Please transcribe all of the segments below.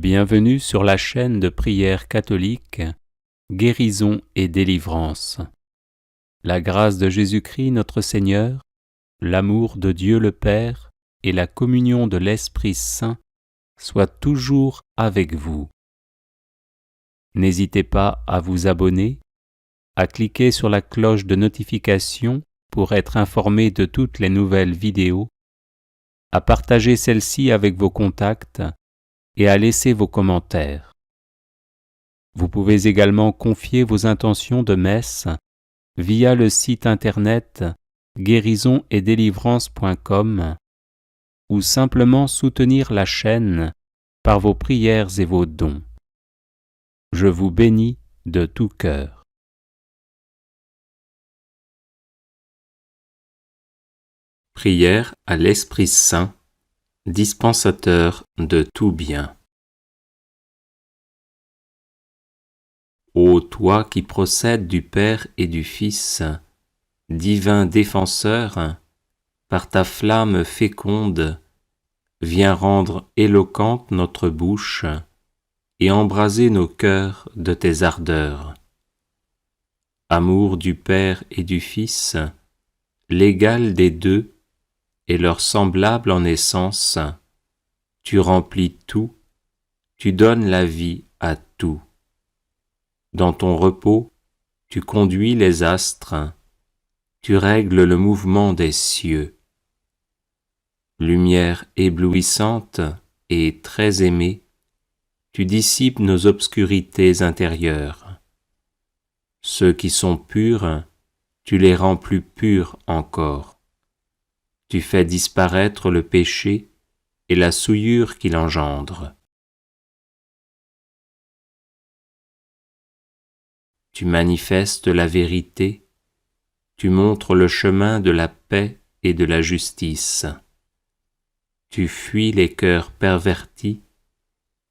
Bienvenue sur la chaîne de prière catholique, Guérison et délivrance. La grâce de Jésus-Christ notre Seigneur, l'amour de Dieu le Père et la communion de l'Esprit Saint soient toujours avec vous. N'hésitez pas à vous abonner, à cliquer sur la cloche de notification pour être informé de toutes les nouvelles vidéos, à partager celle-ci avec vos contacts et à laisser vos commentaires. Vous pouvez également confier vos intentions de messe via le site internet guérisonetdélivrance.com ou simplement soutenir la chaîne par vos prières et vos dons. Je vous bénis de tout cœur. Prière à l'Esprit Saint, dispensateur de tout bien. Ô toi qui procèdes du Père et du Fils, divin défenseur, par ta flamme féconde, viens rendre éloquente notre bouche et embraser nos cœurs de tes ardeurs. Amour du Père et du Fils, l'égal des deux et leur semblable en essence, tu remplis tout, tu donnes la vie à tout. Dans ton repos, tu conduis les astres, tu règles le mouvement des cieux. Lumière éblouissante et très aimée, tu dissipes nos obscurités intérieures. Ceux qui sont purs, tu les rends plus purs encore. Tu fais disparaître le péché et la souillure qu'il engendre. Tu manifestes la vérité, tu montres le chemin de la paix et de la justice. Tu fuis les cœurs pervertis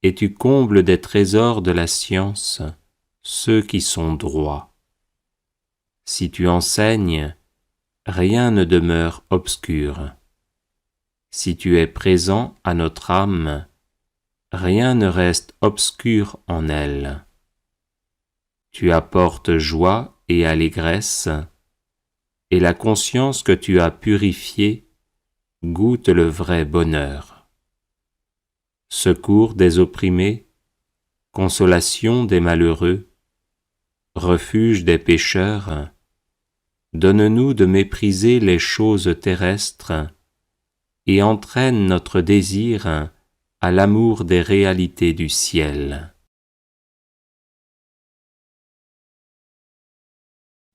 et tu combles des trésors de la science ceux qui sont droits. Si tu enseignes, rien ne demeure obscur. Si tu es présent à notre âme, rien ne reste obscur en elle. Tu apportes joie et allégresse, et la conscience que tu as purifiée goûte le vrai bonheur. Secours des opprimés, consolation des malheureux, refuge des pécheurs, donne-nous de mépriser les choses terrestres et entraîne notre désir à l'amour des réalités du ciel.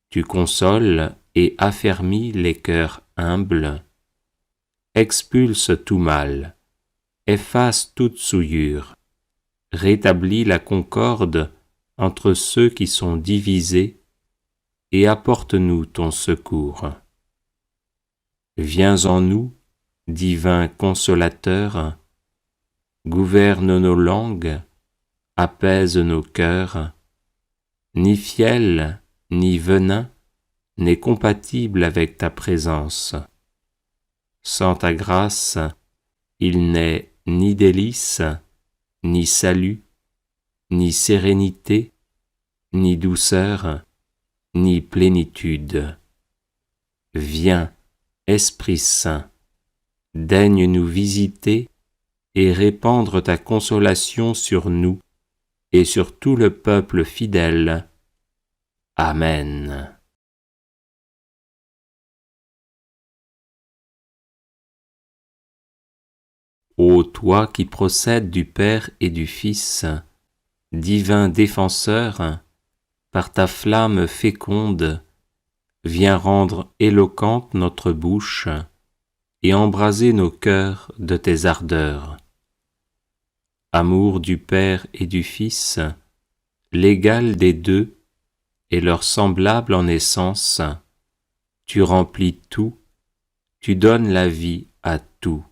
Tu consoles et affermis les cœurs humbles, expulse tout mal, efface toute souillure, rétablis la concorde entre ceux qui sont divisés et apporte-nous ton secours. Viens en nous, divin consolateur, gouverne nos langues, apaise nos cœurs, ni fiel ni venin n'est compatible avec ta présence. Sans ta grâce, il n'est ni délice, ni salut, ni sérénité, ni douceur, ni plénitude. Viens, Esprit Saint, daigne nous visiter et répandre ta consolation sur nous et sur tout le peuple fidèle. Amen. Ô toi qui procèdes du Père et du Fils, divin défenseur, par ta flamme féconde, viens rendre éloquente notre bouche et embraser nos cœurs de tes ardeurs. Amour du Père et du Fils, l'égal des deux et leur semblable en essence, tu remplis tout, tu donnes la vie à tout.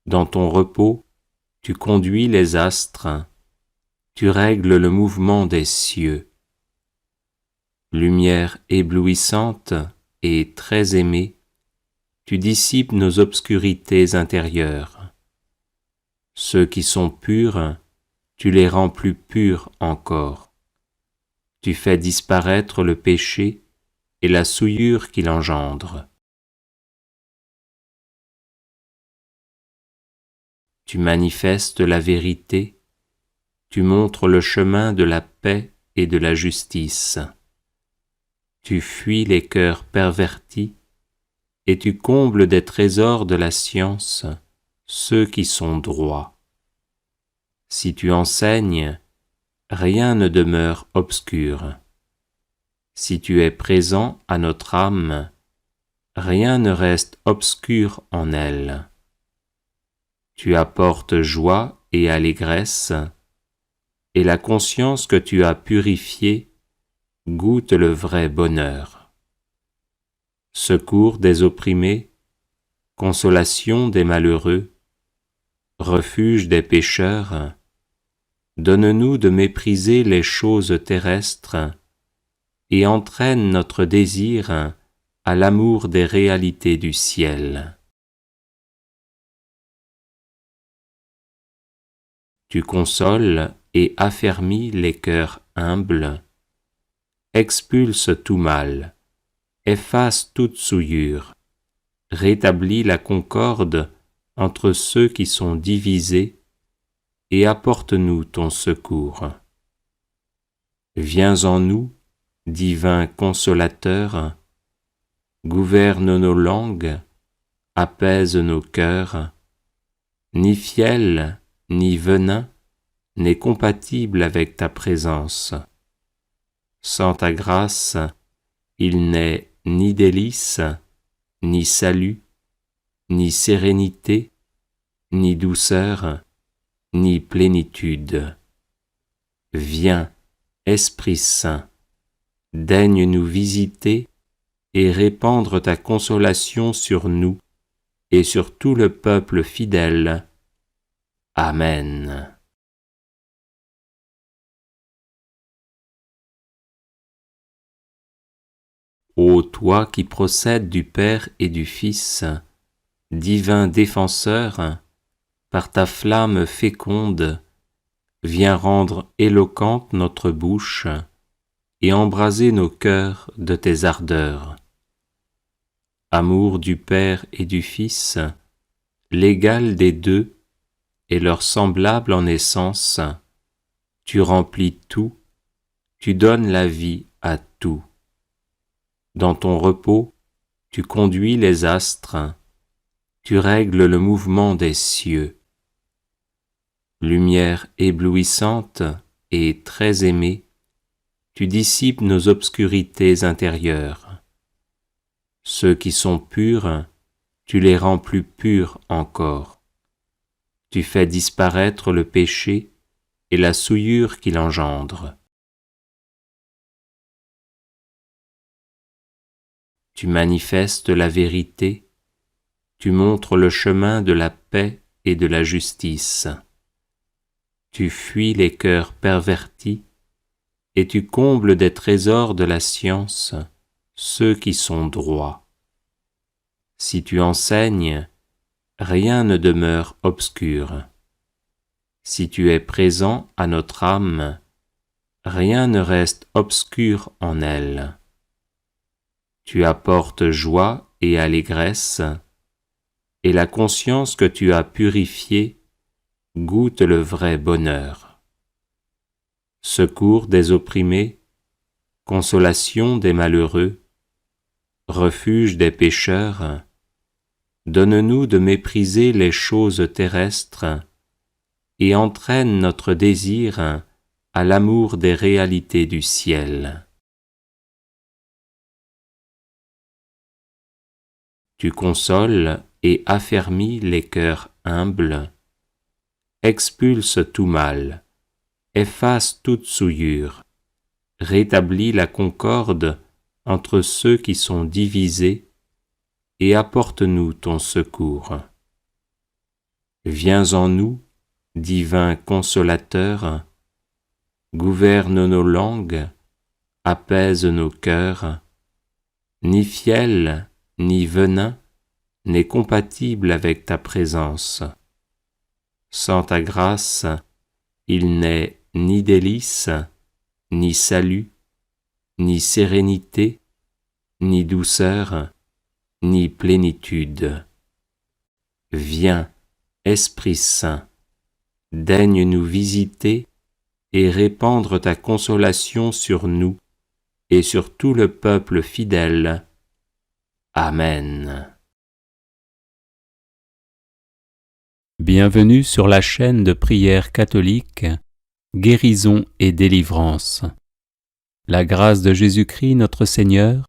Dans ton repos, tu conduis les astres, tu règles le mouvement des cieux. Lumière éblouissante et très aimée, tu dissipes nos obscurités intérieures. Ceux qui sont purs, tu les rends plus purs encore. Tu fais disparaître le péché et la souillure qu'il engendre. Tu manifestes la vérité, tu montres le chemin de la paix et de la justice. Tu fuis les cœurs pervertis et tu combles des trésors de la science ceux qui sont droits. Si tu enseignes, rien ne demeure obscur. Si tu es présent à notre âme, rien ne reste obscur en elle. Tu apportes joie et allégresse, et la conscience que tu as purifiée goûte le vrai bonheur. Secours des opprimés, consolation des malheureux, refuge des pécheurs, donne-nous de mépriser les choses terrestres et entraîne notre désir à l'amour des réalités du ciel. Tu consoles et affermis les cœurs humbles, expulse tout mal, efface toute souillure, rétablis la concorde entre ceux qui sont divisés et apporte-nous ton secours. Viens en nous, divin consolateur, gouverne nos langues, apaise nos cœurs, ni fiel ni venin n'est compatible avec ta présence. Sans ta grâce, il n'est ni délice, ni salut, ni sérénité, ni douceur, ni plénitude. Viens, Esprit Saint, daigne nous visiter et répandre ta consolation sur nous et sur tout le peuple fidèle. Amen. Ô toi qui procèdes du Père et du Fils, divin défenseur, par ta flamme féconde, viens rendre éloquente notre bouche et embraser nos cœurs de tes ardeurs. Amour du Père et du Fils, l'égal des deux et leur semblable en essence, tu remplis tout, tu donnes la vie à tout. Dans ton repos, tu conduis les astres, tu règles le mouvement des cieux. Lumière éblouissante et très aimée, tu dissipes nos obscurités intérieures. Ceux qui sont purs, tu les rends plus purs encore. Tu fais disparaître le péché et la souillure qu'il engendre. Tu manifestes la vérité, tu montres le chemin de la paix et de la justice. Tu fuis les cœurs pervertis et tu combles des trésors de la science ceux qui sont droits. Si tu enseignes, rien ne demeure obscur. Si tu es présent à notre âme, rien ne reste obscur en elle. Tu apportes joie et allégresse, et la conscience que tu as purifiée goûte le vrai bonheur. Secours des opprimés, consolation des malheureux, refuge des pécheurs, donne-nous de mépriser les choses terrestres et entraîne notre désir à l'amour des réalités du ciel. Tu consoles et affermis les cœurs humbles, expulse tout mal, efface toute souillure, rétablis la concorde entre ceux qui sont divisés et apporte-nous ton secours. Viens en nous, divin consolateur, gouverne nos langues, apaise nos cœurs, ni fiel ni venin n'est compatible avec ta présence. Sans ta grâce, il n'est ni délice, ni salut, ni sérénité, ni douceur, ni plénitude. Viens, Esprit Saint, daigne nous visiter et répandre ta consolation sur nous et sur tout le peuple fidèle. Amen. Bienvenue sur la chaîne de prière catholique Guérison et délivrance. La grâce de Jésus-Christ notre Seigneur,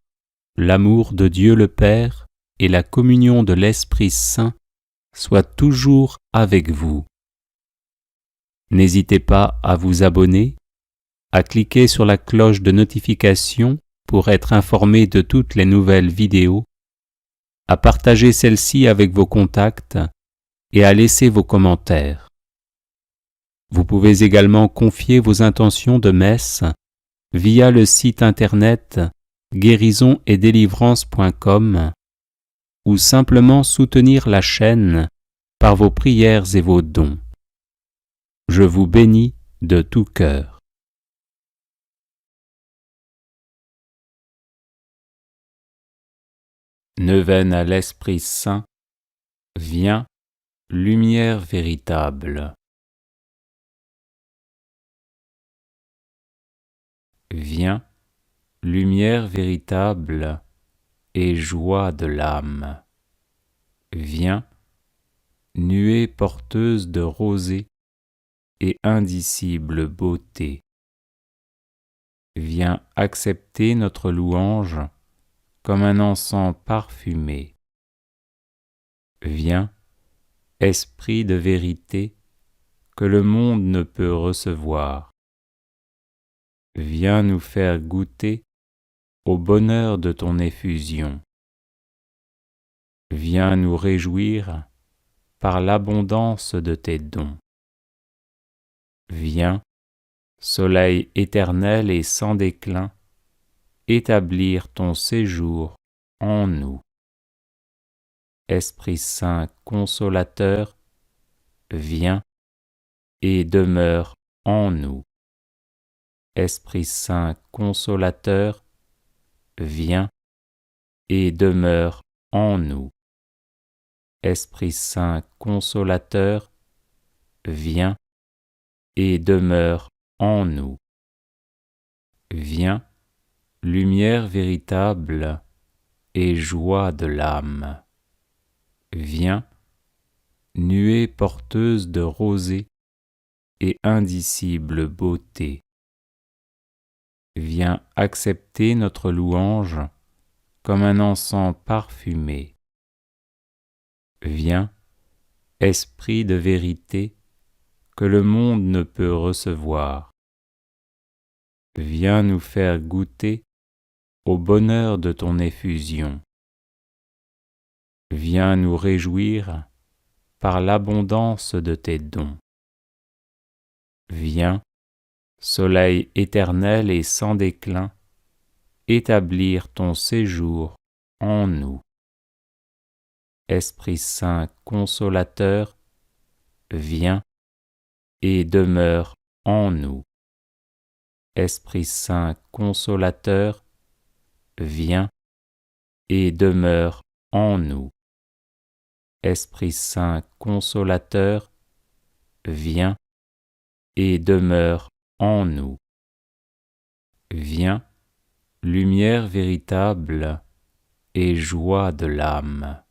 l'amour de Dieu le Père et la communion de l'Esprit Saint soient toujours avec vous. N'hésitez pas à vous abonner, à cliquer sur la cloche de notification pour être informé de toutes les nouvelles vidéos, à partager celle-ci avec vos contacts et à laisser vos commentaires. Vous pouvez également confier vos intentions de messe via le site internet guérisonetdélivrance.com ou simplement soutenir la chaîne par vos prières et vos dons. Je vous bénis de tout cœur. Neuvaine à l'Esprit Saint, viens, lumière véritable. Viens, lumière véritable et joie de l'âme. Viens, nuée porteuse de rosée et indicible beauté. Viens accepter notre louange comme un encens parfumé. Viens, Esprit de vérité, que le monde ne peut recevoir. Viens nous faire goûter au bonheur de ton effusion. Viens nous réjouir par l'abondance de tes dons. Viens, soleil éternel et sans déclin, établir ton séjour en nous. Esprit Saint consolateur, viens et demeure en nous. Esprit Saint consolateur, viens et demeure en nous. Esprit Saint consolateur, viens et demeure en nous. Viens, lumière véritable et joie de l'âme. Viens, nuée porteuse de rosée et indicible beauté. Viens accepter notre louange comme un encens parfumé. Viens, Esprit de vérité, que le monde ne peut recevoir. Viens nous faire goûter au bonheur de ton effusion. Viens nous réjouir par l'abondance de tes dons. Viens, soleil éternel et sans déclin, établir ton séjour en nous. Esprit Saint consolateur, viens et demeure en nous. Esprit Saint consolateur, viens et demeure en nous. Esprit Saint consolateur, viens et demeure en nous. Viens, lumière véritable et joie de l'âme.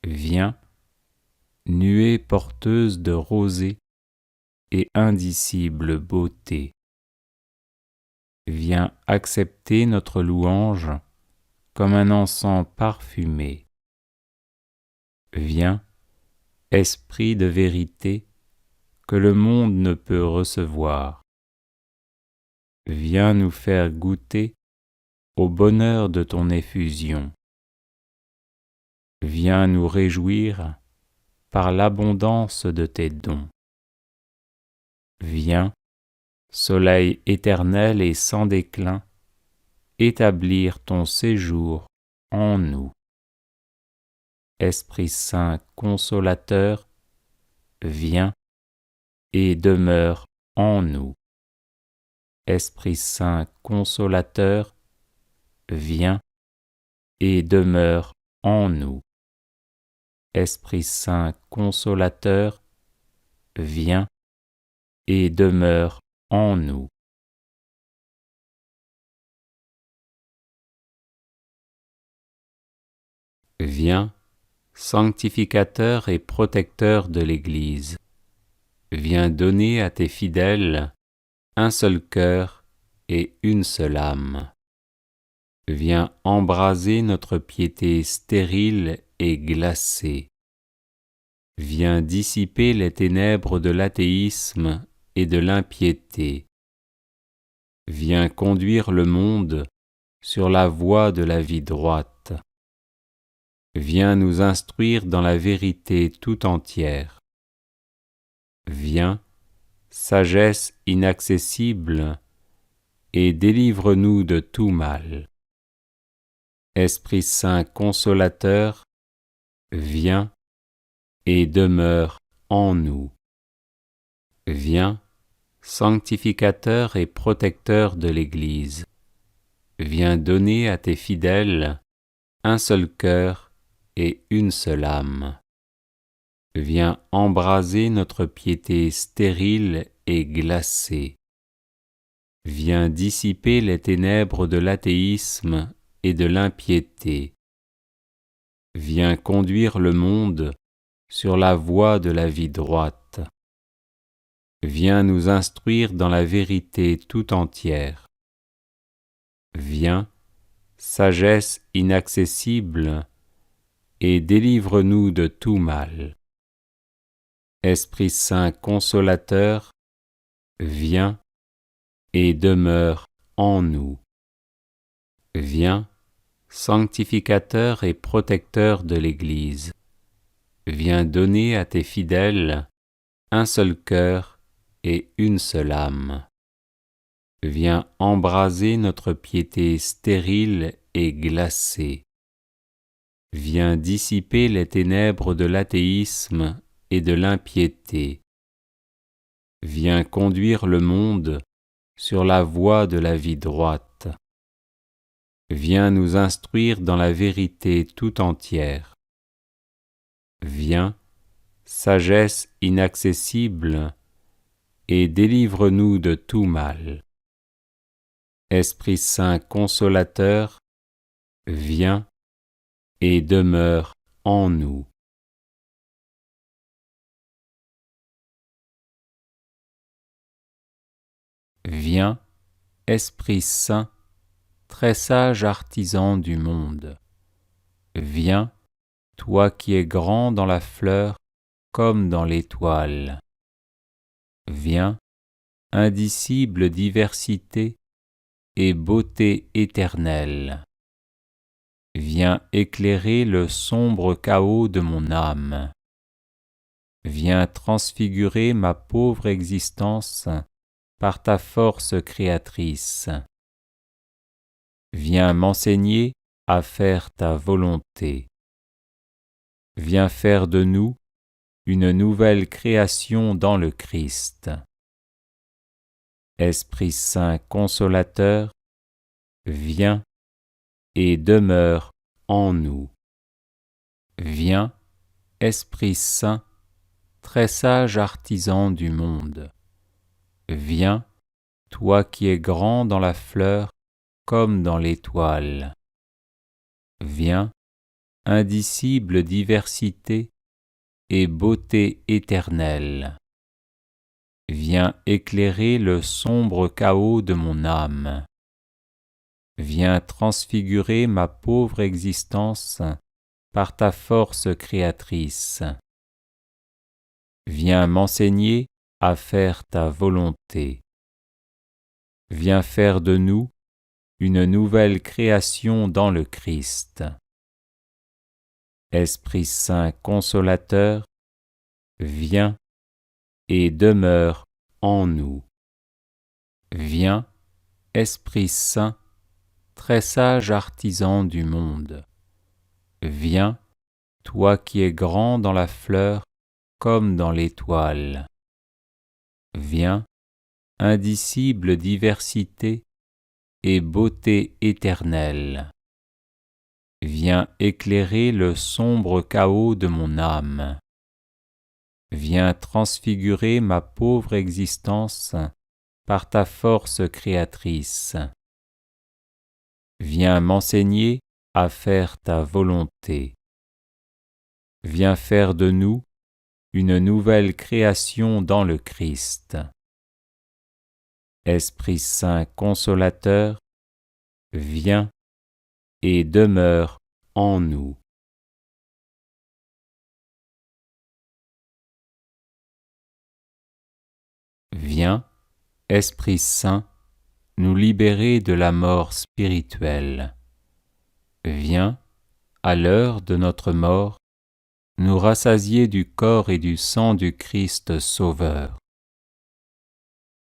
Viens, nuée porteuse de rosée et indicible beauté. Viens accepter notre louange comme un encens parfumé. Viens, Esprit de vérité, que le monde ne peut recevoir. Viens nous faire goûter au bonheur de ton effusion. Viens nous réjouir par l'abondance de tes dons. Viens, soleil éternel et sans déclin, établir ton séjour en nous. Esprit Saint consolateur, viens et demeure en nous. Esprit Saint consolateur, viens et demeure en nous. Esprit Saint consolateur, viens et demeure en nous. Viens, sanctificateur et protecteur de l'Église. Viens donner à tes fidèles un seul cœur et une seule âme. Viens embraser notre piété stérile et glacée. Viens dissiper les ténèbres de l'athéisme et de l'impiété. Viens conduire le monde sur la voie de la vie droite. Viens nous instruire dans la vérité tout entière. Viens, sagesse inaccessible, et délivre-nous de tout mal. Esprit Saint consolateur, viens et demeure en nous. Viens, sanctificateur et protecteur de l'Église. Viens donner à tes fidèles un seul cœur et une seule âme. Viens embraser notre piété stérile et glacée. Viens dissiper les ténèbres de l'athéisme et de l'impiété. Viens conduire le monde sur la voie de la vie droite. Viens nous instruire dans la vérité tout entière. Viens, sagesse inaccessible, et délivre-nous de tout mal. Esprit Saint consolateur, viens et demeure en nous. Viens, sanctificateur et protecteur de l'Église. Viens donner à tes fidèles un seul cœur et une seule âme. Viens embraser notre piété stérile et glacée. Viens dissiper les ténèbres de l'athéisme et de l'impiété. Viens conduire le monde sur la voie de la vie droite. Viens nous instruire dans la vérité tout entière. Viens, sagesse inaccessible, et délivre-nous de tout mal. Esprit Saint consolateur, viens et demeure en nous. Viens, Esprit Saint, très sage artisan du monde. Viens, toi qui es grand dans la fleur comme dans l'étoile. Viens, indicible diversité et beauté éternelle. Viens éclairer le sombre chaos de mon âme. Viens transfigurer ma pauvre existence par ta force créatrice. Viens m'enseigner à faire ta volonté. Viens faire de nous une nouvelle création dans le Christ. Esprit Saint consolateur, viens et demeure en nous. Viens, Esprit Saint, très sage artisan du monde. Viens, toi qui es grand dans la fleur comme dans l'étoile. Viens, indicible diversité et beauté éternelle. Viens éclairer le sombre chaos de mon âme. Viens transfigurer ma pauvre existence par ta force créatrice. Viens m'enseigner à faire ta volonté. Viens faire de nous une nouvelle création dans le Christ. Esprit Saint consolateur, viens et demeure en nous. Viens, Esprit Saint, très sage artisan du monde. Viens, toi qui es grand dans la fleur comme dans l'étoile. Viens, indicible diversité et beauté éternelle. Viens éclairer le sombre chaos de mon âme. Viens transfigurer ma pauvre existence par ta force créatrice. Viens m'enseigner à faire ta volonté. Viens faire de nous une nouvelle création dans le Christ. Esprit Saint consolateur, viens et demeure en nous. Viens, Esprit Saint, nous libérer de la mort spirituelle. Viens, à l'heure de notre mort, nous rassasier du corps et du sang du Christ Sauveur.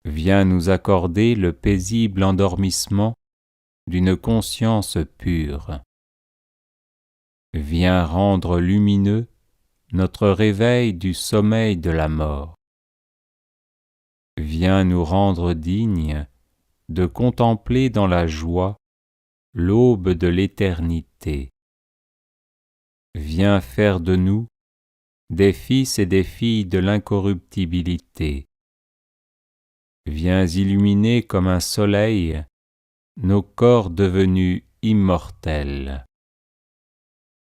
Viens nous accorder le paisible endormissement d'une conscience pure. Viens rendre lumineux notre réveil du sommeil de la mort. Viens nous rendre dignes de contempler dans la joie l'aube de l'éternité. Viens faire de nous des fils et des filles de l'incorruptibilité. Viens illuminer comme un soleil nos corps devenus immortels.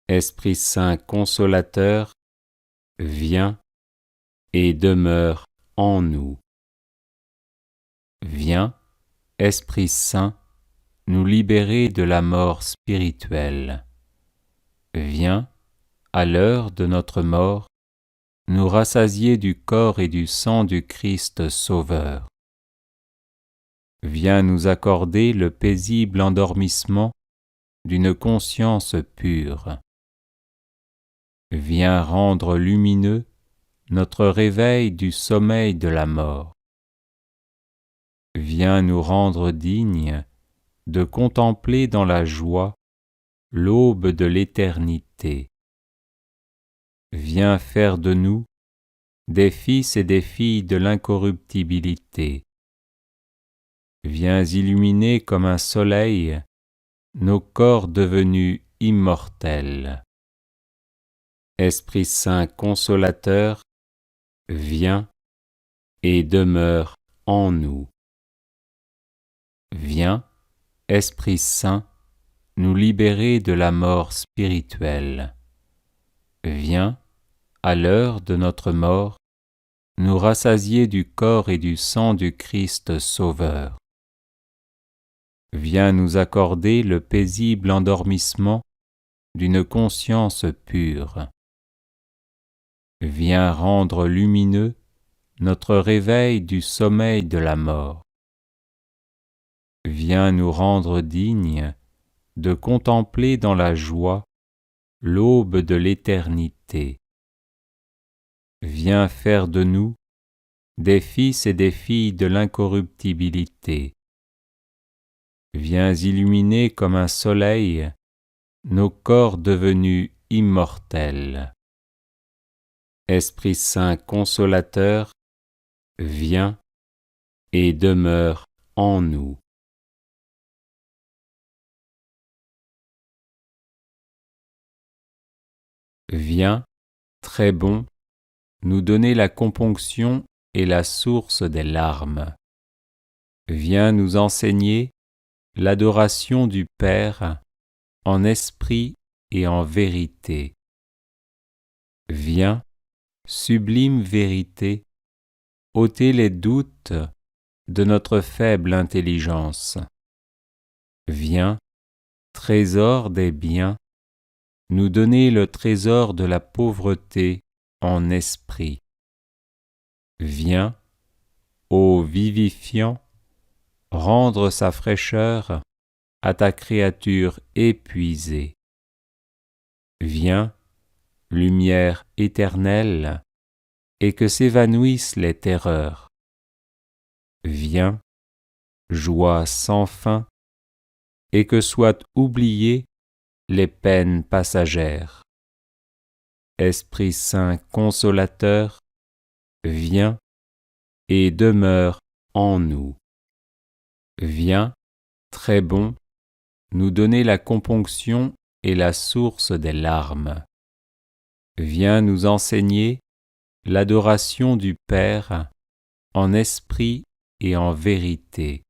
Esprit Saint consolateur, viens et demeure en nous. Viens, Esprit Saint, nous libérer de la mort spirituelle. Viens, à l'heure de notre mort, nous rassasier du corps et du sang du Christ Sauveur. Viens nous accorder le paisible endormissement d'une conscience pure. Viens rendre lumineux notre réveil du sommeil de la mort. Viens nous rendre dignes de contempler dans la joie l'aube de l'éternité. Viens faire de nous des fils et des filles de l'incorruptibilité. Viens illuminer comme un soleil nos corps devenus immortels. Esprit Saint consolateur, viens et demeure en nous. Viens, Esprit Saint, nous libérer de la mort spirituelle. Viens, à l'heure de notre mort, nous rassasier du corps et du sang du Christ Sauveur. Viens nous accorder le paisible endormissement d'une conscience pure. Viens rendre lumineux notre réveil du sommeil de la mort. Viens nous rendre dignes de contempler dans la joie l'aube de l'éternité. Viens faire de nous des fils et des filles de l'incorruptibilité. Viens illuminer comme un soleil nos corps devenus immortels. Esprit Saint consolateur, viens et demeure en nous. Viens, très bon, nous donner la componction et la source des larmes. Viens nous enseigner l'adoration du Père en esprit et en vérité. Viens, sublime vérité, ôter les doutes de notre faible intelligence. Viens, trésor des biens, nous donner le trésor de la pauvreté en esprit. Viens, ô vivifiant, rendre sa fraîcheur à ta créature épuisée. Viens, lumière éternelle, et que s'évanouissent les terreurs. Viens, joie sans fin, et que soient oubliées les peines passagères. Esprit Saint consolateur, viens et demeure en nous. Viens, très bon, nous donner la componction et la source des larmes. Viens nous enseigner l'adoration du Père en esprit et en vérité.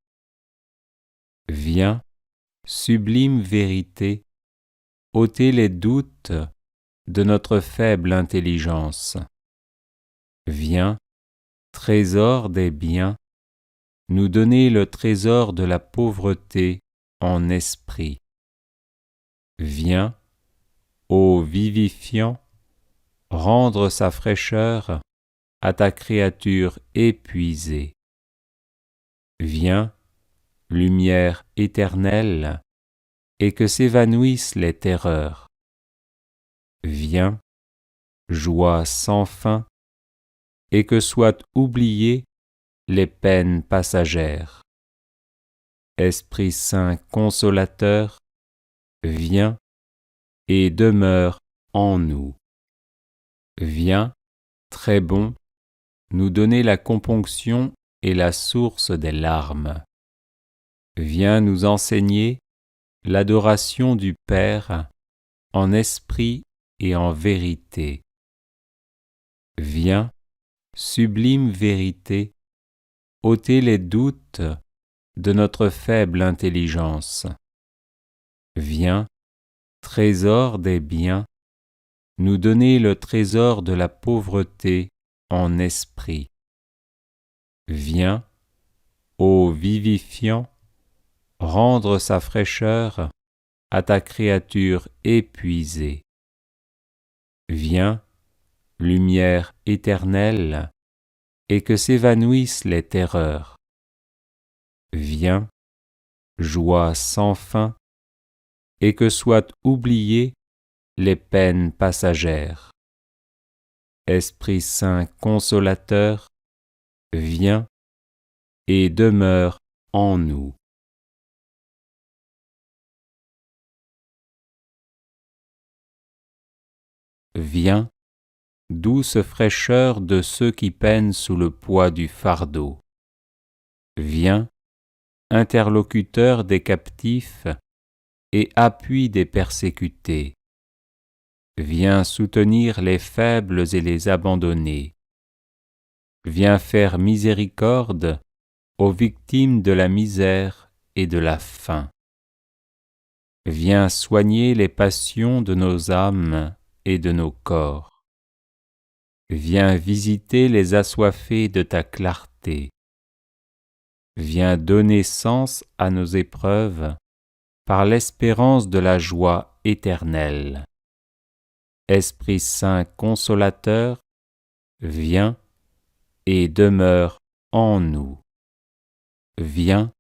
Viens, sublime vérité, ôter les doutes de notre faible intelligence. Viens, trésor des biens, nous donner le trésor de la pauvreté en esprit. Viens, ô vivifiant, rendre sa fraîcheur à ta créature épuisée. Viens, lumière éternelle, et que s'évanouissent les terreurs. Viens, joie sans fin, et que soient oubliées les peines passagères. Esprit Saint consolateur, viens et demeure en nous. Viens, très bon, nous donner la componction et la source des larmes. Viens nous enseigner l'adoration du Père en esprit et en vérité. Viens, sublime vérité, ôter les doutes de notre faible intelligence. Viens, trésor des biens, nous donner le trésor de la pauvreté en esprit. Viens, ô vivifiant, rendre sa fraîcheur à ta créature épuisée. Viens, lumière éternelle, et que s'évanouissent les terreurs. Viens, joie sans fin, et que soient oubliées les peines passagères. Esprit Saint consolateur, viens et demeure en nous. Viens, douce fraîcheur de ceux qui peinent sous le poids du fardeau. Viens, interlocuteur des captifs et appui des persécutés. Viens soutenir les faibles et les abandonnés. Viens faire miséricorde aux victimes de la misère et de la faim. Viens soigner les passions de nos âmes et de nos corps. Viens visiter les assoiffés de ta clarté. Viens donner sens à nos épreuves par l'espérance de la joie éternelle. Esprit Saint consolateur, viens et demeure en nous. Viens,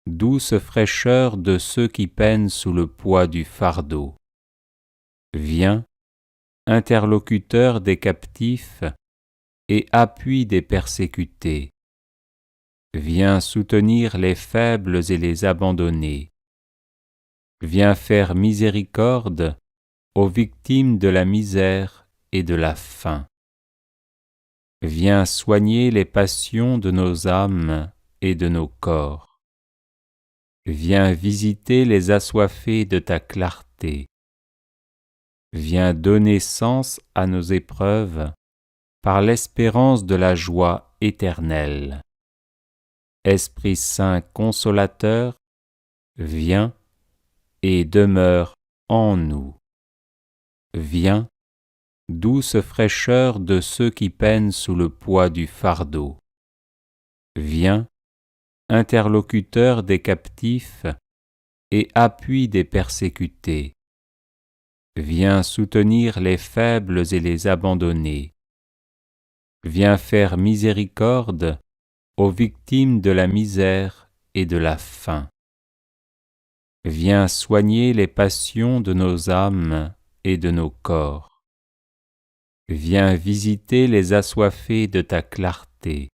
douce fraîcheur de ceux qui peinent sous le poids du fardeau. Viens, interlocuteur des captifs et appui des persécutés. Viens soutenir les faibles et les abandonnés. Viens faire miséricorde aux victimes de la misère et de la faim. Viens soigner les passions de nos âmes et de nos corps. Viens visiter les assoiffés de ta clarté. Viens donner sens à nos épreuves par l'espérance de la joie éternelle. Esprit Saint consolateur, viens et demeure en nous. Viens, douce fraîcheur de ceux qui peinent sous le poids du fardeau. Viens, interlocuteur des captifs et appui des persécutés. Viens soutenir les faibles et les abandonnés. Viens faire miséricorde aux victimes de la misère et de la faim. Viens soigner les passions de nos âmes et de nos corps. Viens visiter les assoiffés de ta clarté.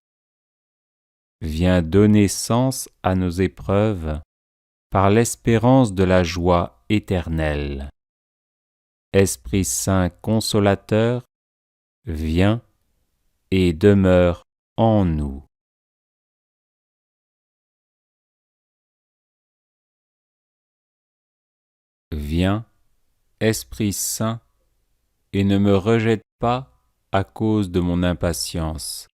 Viens donner sens à nos épreuves par l'espérance de la joie éternelle. Esprit Saint consolateur, viens et demeure en nous. Viens, Esprit Saint, et ne me rejette pas à cause de mon impatience.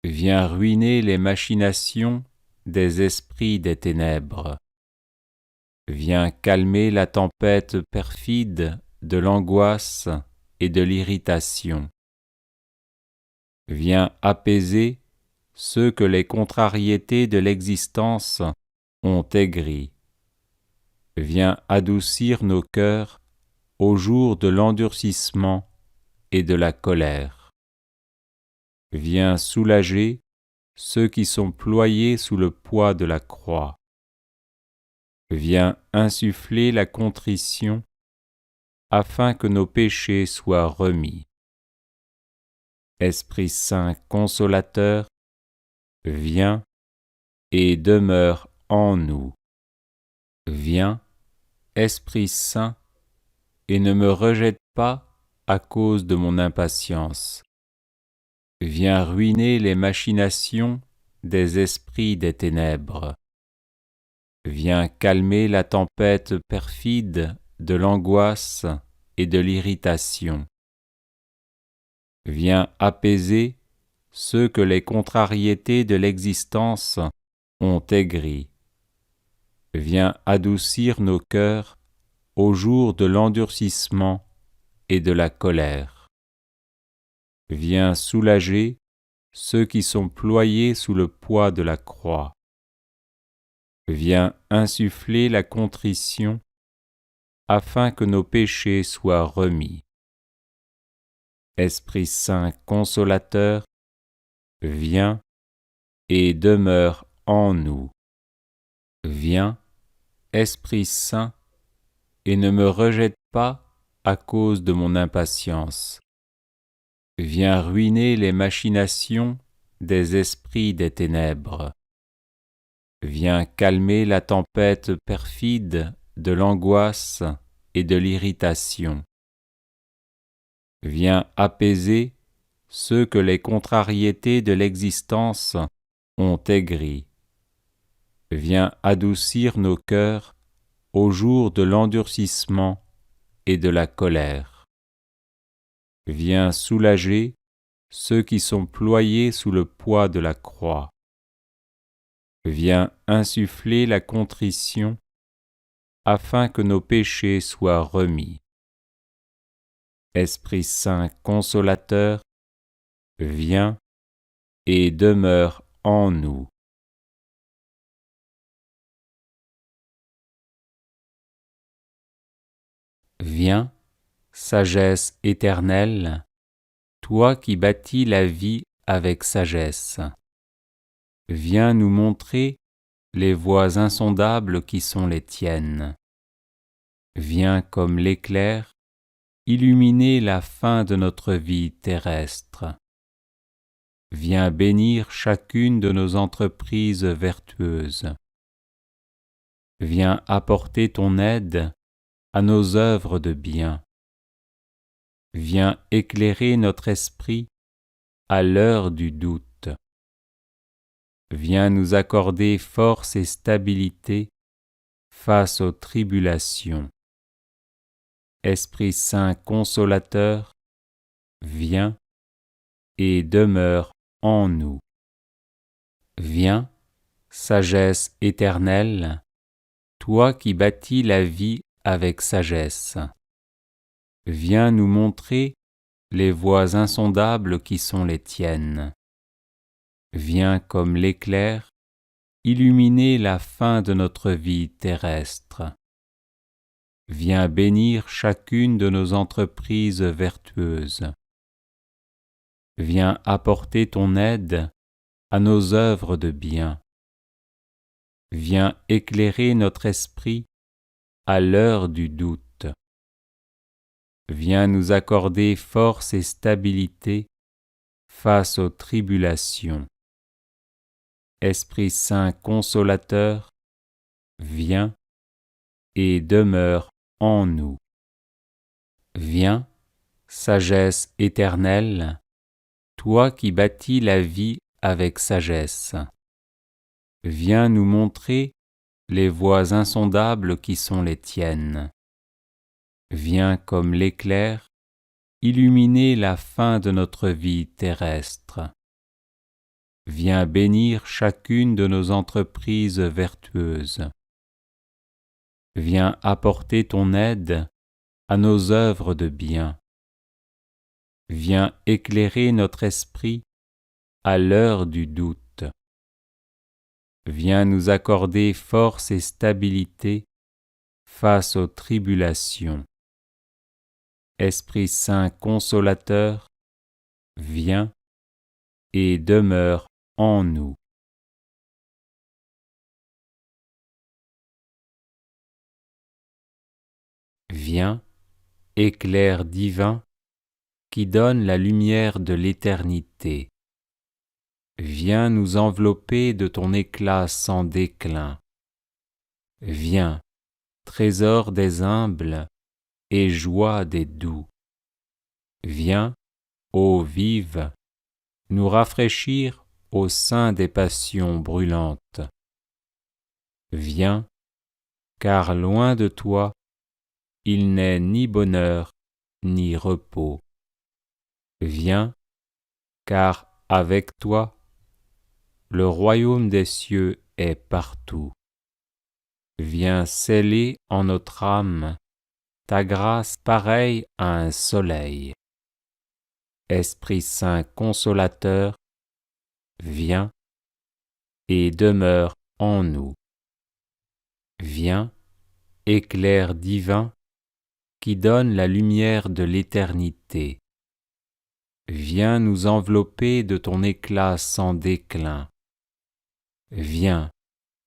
Viens ruiner les machinations des esprits des ténèbres. Viens calmer la tempête perfide de l'angoisse et de l'irritation. Viens apaiser ceux que les contrariétés de l'existence ont aigris. Viens adoucir nos cœurs au jour de l'endurcissement et de la colère. Viens soulager ceux qui sont ployés sous le poids de la croix. Viens insuffler la contrition afin que nos péchés soient remis. Esprit Saint consolateur, viens et demeure en nous. Viens, Esprit Saint, et ne me rejette pas à cause de mon impatience. Viens ruiner les machinations des esprits des ténèbres. Viens calmer la tempête perfide de l'angoisse et de l'irritation. Viens apaiser ceux que les contrariétés de l'existence ont aigris. Viens adoucir nos cœurs au jour de l'endurcissement et de la colère. Viens soulager ceux qui sont ployés sous le poids de la croix. Viens insuffler la contrition afin que nos péchés soient remis. Esprit Saint consolateur, viens et demeure en nous. Viens, Esprit Saint, et ne me rejette pas à cause de mon impatience. Viens ruiner les machinations des esprits des ténèbres. Viens calmer la tempête perfide de l'angoisse et de l'irritation. Viens apaiser ceux que les contrariétés de l'existence ont aigris. Viens adoucir nos cœurs au jour de l'endurcissement et de la colère. Viens soulager ceux qui sont ployés sous le poids de la croix. Viens insuffler la contrition afin que nos péchés soient remis. Esprit Saint consolateur, viens et demeure en nous. Viens, sagesse éternelle, toi qui bâtis la vie avec sagesse. Viens nous montrer les voies insondables qui sont les tiennes. Viens comme l'éclair illuminer la fin de notre vie terrestre. Viens bénir chacune de nos entreprises vertueuses. Viens apporter ton aide à nos œuvres de bien. Viens éclairer notre esprit à l'heure du doute. Viens nous accorder force et stabilité face aux tribulations. Esprit Saint consolateur, viens et demeure en nous. Viens, sagesse éternelle, toi qui bâtis la vie avec sagesse. Viens nous montrer les voies insondables qui sont les tiennes. Viens comme l'éclair illuminer la fin de notre vie terrestre. Viens bénir chacune de nos entreprises vertueuses. Viens apporter ton aide à nos œuvres de bien. Viens éclairer notre esprit à l'heure du doute. Viens nous accorder force et stabilité face aux tribulations. Esprit Saint consolateur, viens et demeure en nous. Viens, sagesse éternelle, toi qui bâtis la vie avec sagesse. Viens nous montrer les voies insondables qui sont les tiennes. Viens comme l'éclair illuminer la fin de notre vie terrestre. Viens bénir chacune de nos entreprises vertueuses. Viens apporter ton aide à nos œuvres de bien. Viens éclairer notre esprit à l'heure du doute. Viens nous accorder force et stabilité face aux tribulations. Esprit Saint consolateur, viens et demeure en nous. Viens, éclair divin, qui donne la lumière de l'éternité. Viens nous envelopper de ton éclat sans déclin. Viens, trésor des humbles et joie des doux. Viens, ô vive, nous rafraîchir au sein des passions brûlantes. Viens, car loin de toi, il n'est ni bonheur ni repos. Viens, car avec toi, le royaume des cieux est partout. Viens sceller en notre âme ta grâce pareille à un soleil. Esprit Saint consolateur, viens et demeure en nous. Viens, éclair divin, qui donne la lumière de l'éternité. Viens nous envelopper de ton éclat sans déclin. Viens,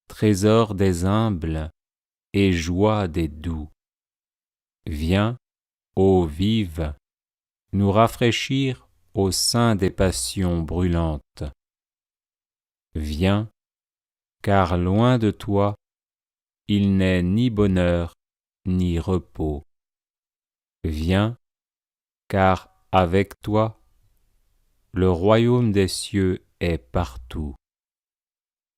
trésor des humbles et joie des doux. Viens, ô vive, nous rafraîchir au sein des passions brûlantes. Viens, car loin de toi, il n'est ni bonheur ni repos. Viens, car avec toi, le royaume des cieux est partout.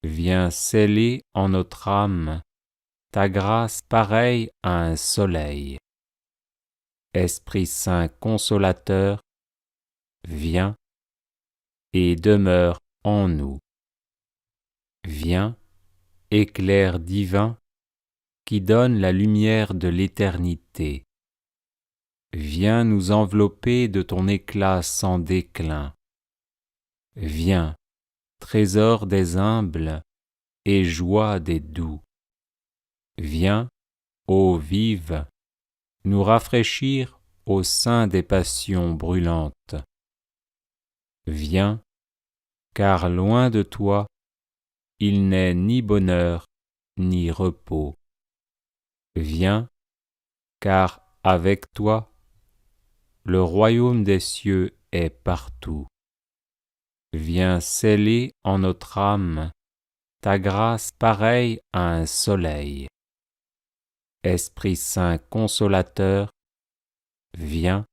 Viens sceller en notre âme ta grâce pareille à un soleil. Esprit Saint consolateur, viens et demeure en nous. Viens, éclair divin, qui donne la lumière de l'éternité. Viens nous envelopper de ton éclat sans déclin. Viens, trésor des humbles et joie des doux. Viens, ô vive, nous rafraîchir au sein des passions brûlantes. Viens, car loin de toi, il n'est ni bonheur ni repos. Viens, car avec toi, le royaume des cieux est partout. Viens sceller en notre âme ta grâce pareille à un soleil. Esprit Saint consolateur, viens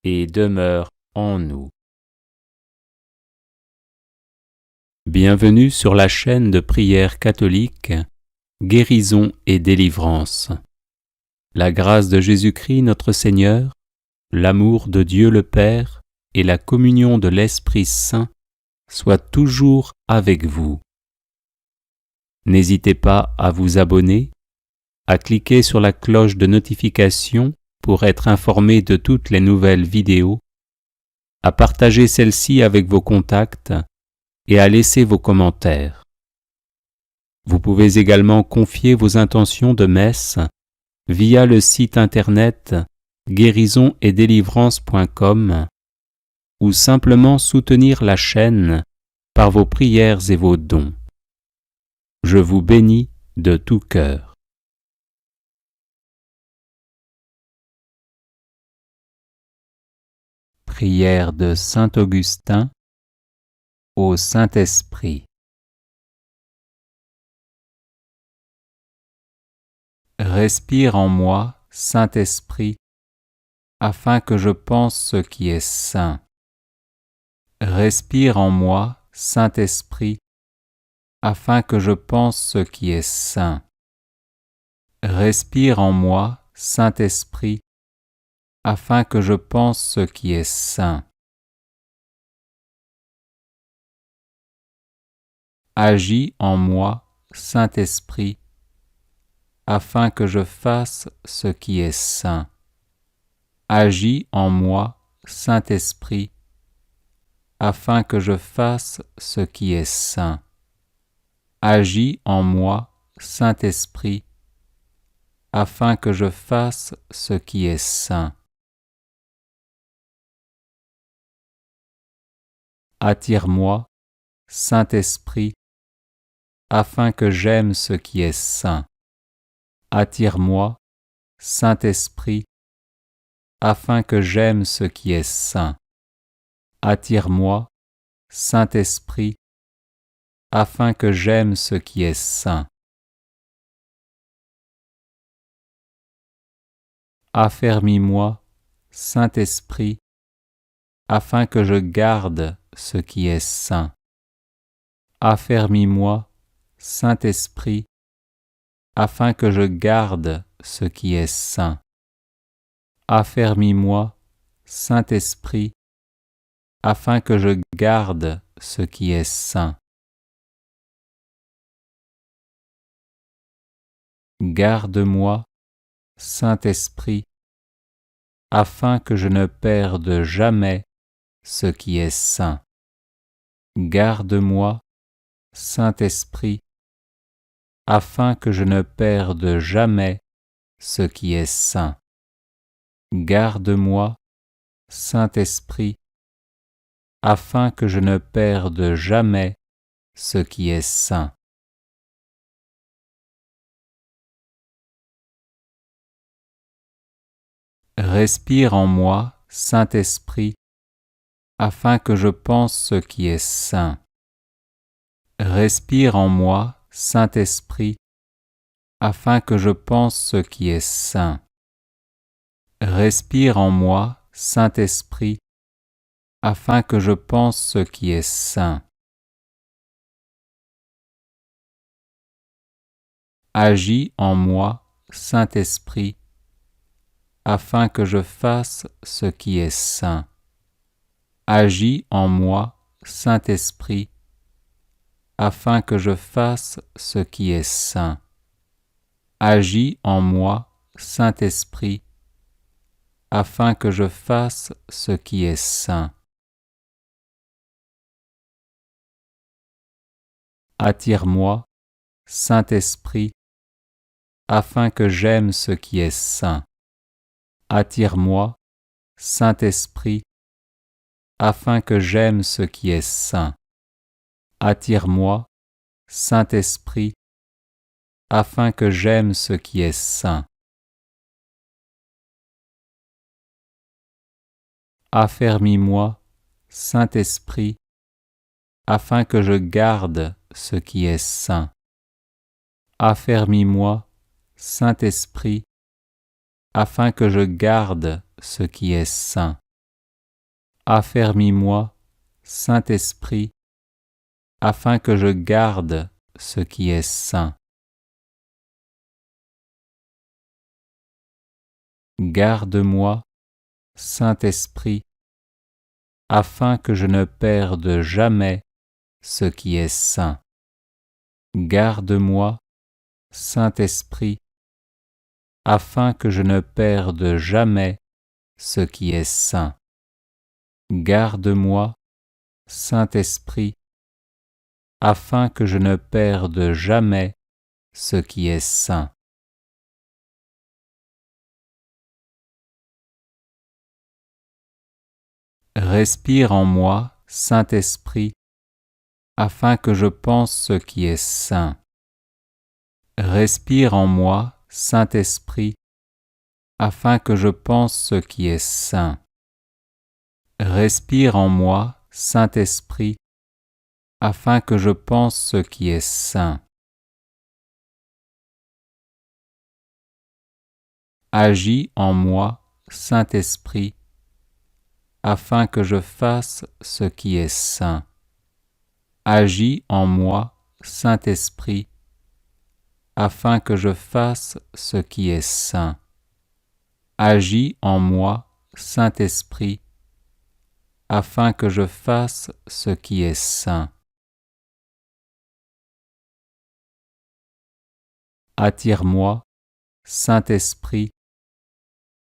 et demeure en nous. Bienvenue sur la chaîne de prière catholique, Guérison et délivrance. La grâce de Jésus-Christ notre Seigneur, l'amour de Dieu le Père et la communion de l'Esprit Saint soient toujours avec vous. N'hésitez pas à vous abonner, à cliquer sur la cloche de notification pour être informé de toutes les nouvelles vidéos, à partager celle-ci avec vos contacts et à laisser vos commentaires. Vous pouvez également confier vos intentions de messe via le site internet guérisonetdélivrance.com ou simplement soutenir la chaîne par vos prières et vos dons. Je vous bénis de tout cœur. Prière de Saint Augustin au Saint-Esprit. Respire en moi, Saint-Esprit, afin que je pense ce qui est saint. Respire en moi, Saint-Esprit, afin que je pense ce qui est saint. Respire en moi, Saint-Esprit, afin que je pense ce qui est saint. Agis en moi, Saint-Esprit, afin que je fasse ce qui est saint. Agis en moi, Saint-Esprit, afin que je fasse ce qui est saint. Agis en moi, Saint-Esprit, afin que je fasse ce qui est saint. Attire-moi, Saint-Esprit, afin que j'aime ce qui est saint. Attire-moi, Saint-Esprit, afin que j'aime ce qui est saint. Attire-moi, Saint-Esprit, afin que j'aime ce qui est saint. Affermis-moi, Saint-Esprit, afin que je garde ce qui est saint. Affermis-moi, Saint-Esprit, afin que je garde ce qui est saint. Affermis-moi, Saint-Esprit, afin que je garde ce qui est saint. Garde-moi, Saint-Esprit, afin que je ne perde jamais ce qui est saint. Garde-moi, Saint-Esprit, afin que je ne perde jamais ce qui est saint. Garde-moi, Saint-Esprit, afin que je ne perde jamais ce qui est saint. Respire en moi, Saint-Esprit, afin que je pense ce qui est saint. Respire en moi, Saint-Esprit, afin que je pense ce qui est saint. Respire en moi, Saint-Esprit, afin que je pense ce qui est saint. Agis en moi, Saint-Esprit, afin que je fasse ce qui est saint. Agis en moi, Saint-Esprit, afin que je fasse ce qui est saint. Agis en moi, Saint-Esprit, afin que je fasse ce qui est saint. Attire-moi, Saint-Esprit, afin que j'aime ce qui est saint. Attire-moi, Saint-Esprit, afin que j'aime ce qui est saint. Attire-moi, Saint-Esprit, afin que j'aime ce qui est saint. Affermis-moi, Saint-Esprit, afin que je garde ce qui est saint. Affermis-moi, Saint-Esprit, afin que je garde ce qui est saint. Affermis-moi, Saint-Esprit, afin que je garde ce qui est saint. Garde-moi, Saint-Esprit, afin que je ne perde jamais ce qui est saint. Garde-moi, Saint-Esprit, afin que je ne perde jamais ce qui est saint. Garde-moi, Saint-Esprit, afin que je ne perde jamais ce qui est saint. Respire en moi, Saint-Esprit, afin que je pense ce qui est saint. Respire en moi, Saint-Esprit, afin que je pense ce qui est saint. Respire en moi, Saint-Esprit, afin que je pense ce qui est saint. Agis en moi, Saint-Esprit, afin que je fasse ce qui est saint. Agis en moi, Saint-Esprit, afin que je fasse ce qui est saint. Agis en moi, Saint-Esprit, afin que je fasse ce qui est saint. Attire-moi, Saint-Esprit,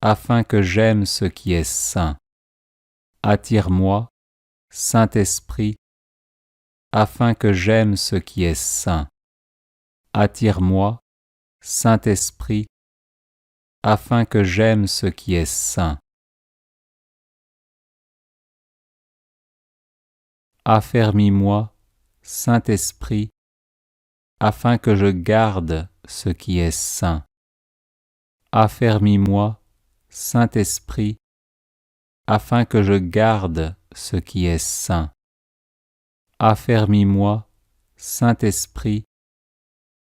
afin que j'aime ce qui est saint. Attire-moi, Saint-Esprit, afin que j'aime ce qui est saint. Attire-moi, Saint-Esprit, afin que j'aime ce qui est saint. Affermis-moi, Saint-Esprit, afin que je garde ce qui est saint. Affermis-moi, Saint-Esprit, afin que je garde ce qui est saint. Affermis-moi, Saint-Esprit,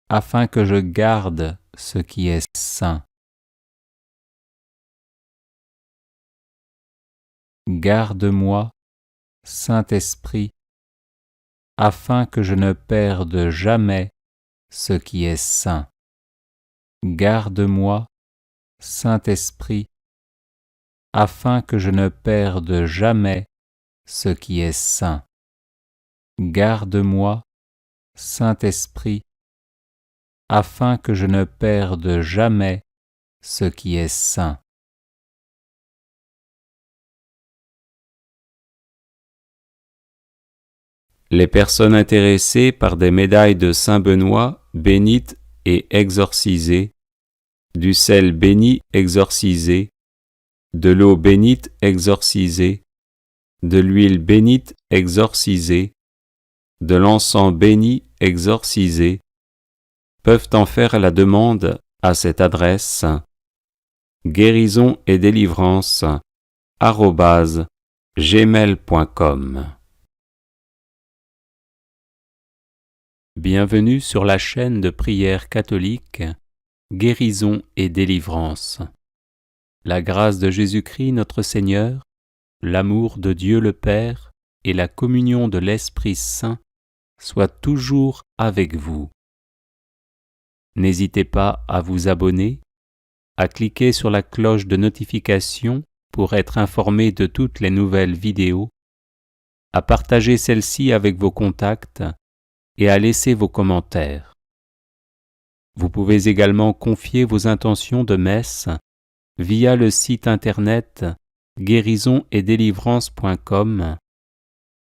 afin que je garde ce qui est saint. Garde-moi, Saint-Esprit, afin que je ne perde jamais ce qui est saint. Garde-moi, Saint-Esprit, afin que je ne perde jamais ce qui est saint. Garde-moi, Saint-Esprit, afin que je ne perde jamais ce qui est saint. Les personnes intéressées par des médailles de Saint Benoît bénites et exorcisées, du sel béni exorcisé, de l'eau bénite exorcisée, de l'huile bénite exorcisée, de l'encens béni exorcisé, peuvent en faire la demande à cette adresse guérison et délivrance @gmail.com. Bienvenue sur la chaîne de prière catholique Guérison et délivrance. La grâce de Jésus-Christ notre Seigneur, l'amour de Dieu le Père et la communion de l'Esprit Saint soient toujours avec vous. N'hésitez pas à vous abonner, à cliquer sur la cloche de notification pour être informé de toutes les nouvelles vidéos, à partager celle-ci avec vos contacts et à laisser vos commentaires. Vous pouvez également confier vos intentions de messe via le site internet guérisonetdélivrance.com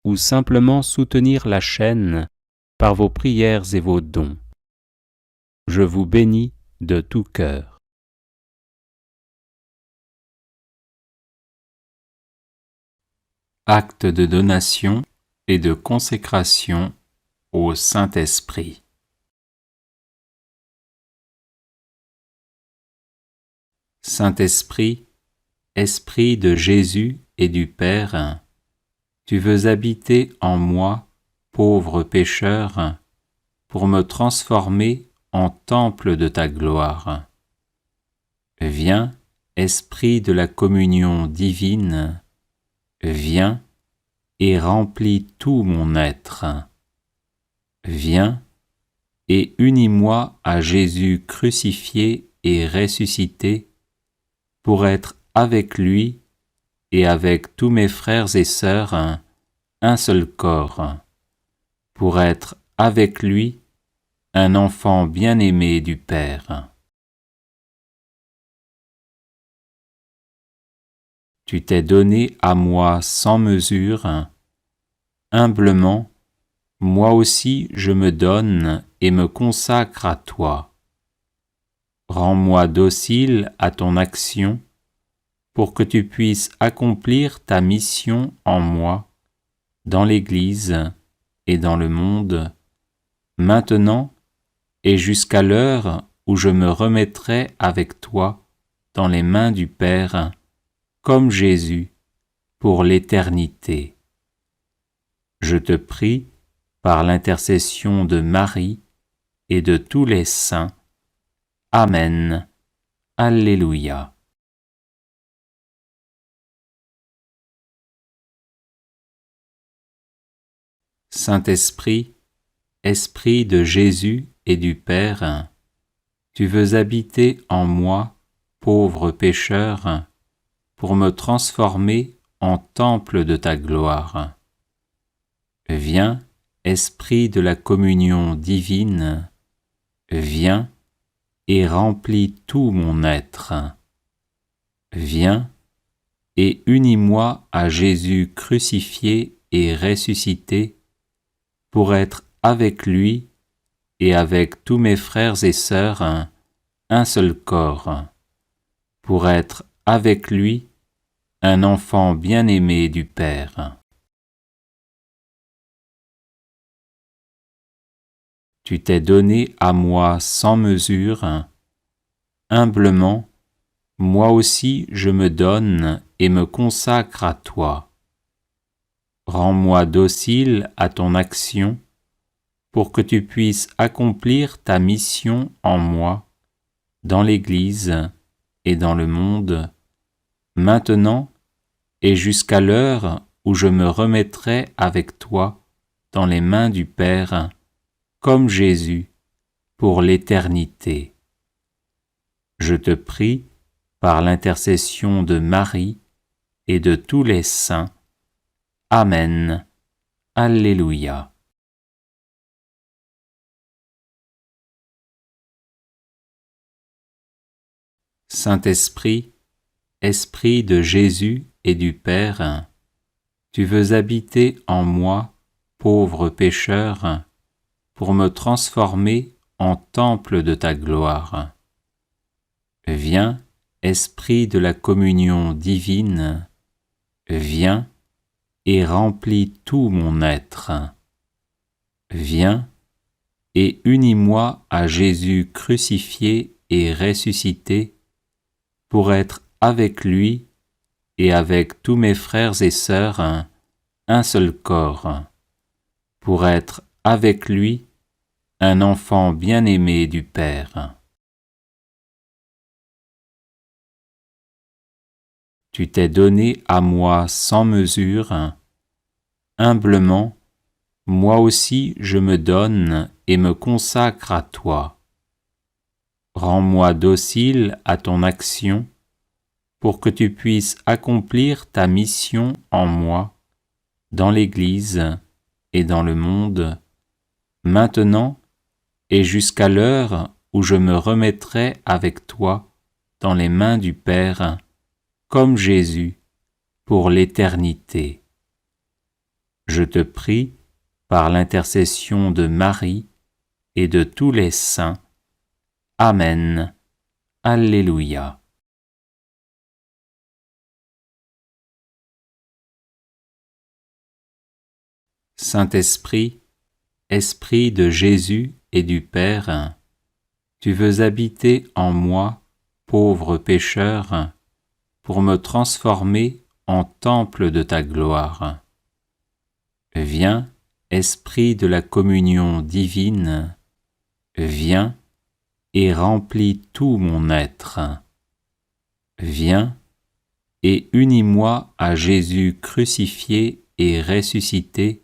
ou simplement soutenir la chaîne par vos prières et vos dons. Je vous bénis de tout cœur. Acte de donation et de consécration au Saint-Esprit. Saint-Esprit, Esprit de Jésus et du Père, tu veux habiter en moi, pauvre pécheur, pour me transformer en temple de ta gloire. Viens, Esprit de la communion divine, viens et remplis tout mon être. Viens et unis-moi à Jésus crucifié et ressuscité pour être avec lui et avec tous mes frères et sœurs un seul corps, pour être avec lui un enfant bien-aimé du Père. Tu t'es donné à moi sans mesure, humblement, moi aussi je me donne et me consacre à toi. Rends-moi docile à ton action pour que tu puisses accomplir ta mission en moi, dans l'Église et dans le monde, maintenant et jusqu'à l'heure où je me remettrai avec toi dans les mains du Père, comme Jésus, pour l'éternité. Je te prie, par l'intercession de Marie et de tous les saints. Amen. Alléluia. Saint-Esprit, Esprit de Jésus et du Père, tu veux habiter en moi, pauvre pécheur, pour me transformer en temple de ta gloire. Viens, Esprit de la communion divine, viens et remplis tout mon être. Viens et unis-moi à Jésus crucifié et ressuscité pour être avec lui et avec tous mes frères et sœurs un seul corps, pour être avec lui un enfant bien-aimé du Père. Tu t'es donné à moi sans mesure, humblement, moi aussi je me donne et me consacre à toi. Rends-moi docile à ton action, pour que tu puisses accomplir ta mission en moi, dans l'Église et dans le monde, maintenant et jusqu'à l'heure où je me remettrai avec toi dans les mains du Père, comme Jésus, pour l'éternité. Je te prie, par l'intercession de Marie et de tous les saints. Amen. Alléluia. Saint-Esprit, Esprit de Jésus et du Père, tu veux habiter en moi, pauvre pécheur, pour me transformer en temple de ta gloire. Viens, Esprit de la communion divine, viens et remplis tout mon être. Viens et unis-moi à Jésus crucifié et ressuscité pour être avec lui et avec tous mes frères et sœurs un seul corps, pour être avec lui un enfant bien-aimé du Père. Tu t'es donné à moi sans mesure, humblement, moi aussi je me donne et me consacre à toi. Rends-moi docile à ton action, pour que tu puisses accomplir ta mission en moi, dans l'Église et dans le monde, maintenant et jusqu'à l'heure où je me remettrai avec toi dans les mains du Père, comme Jésus, pour l'éternité. Je te prie, par l'intercession de Marie et de tous les saints. Amen. Alléluia. Saint-Esprit, Esprit de Jésus et du Père, tu veux habiter en moi, pauvre pécheur, pour me transformer en temple de ta gloire. Viens, Esprit de la communion divine, viens et remplis tout mon être. Viens et unis-moi à Jésus crucifié et ressuscité